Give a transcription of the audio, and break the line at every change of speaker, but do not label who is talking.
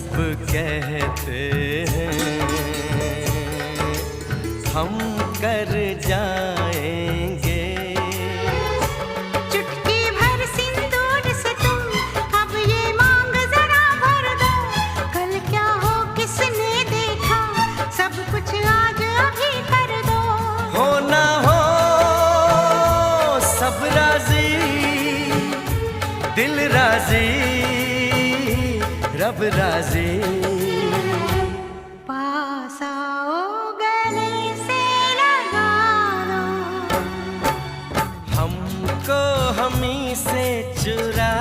सब कहते हैं हम कर जाएंगे।
चुटकी भर सिंदूर से तुम अब ये मांग जरा भर दो। कल क्या हो किसने देखा, सब कुछ आज अभी कर दो।
हो ना हो सब राजी, दिल राजी, रब राजी।
पास आओ गले से लगा लो,
हमको हमी से चुरा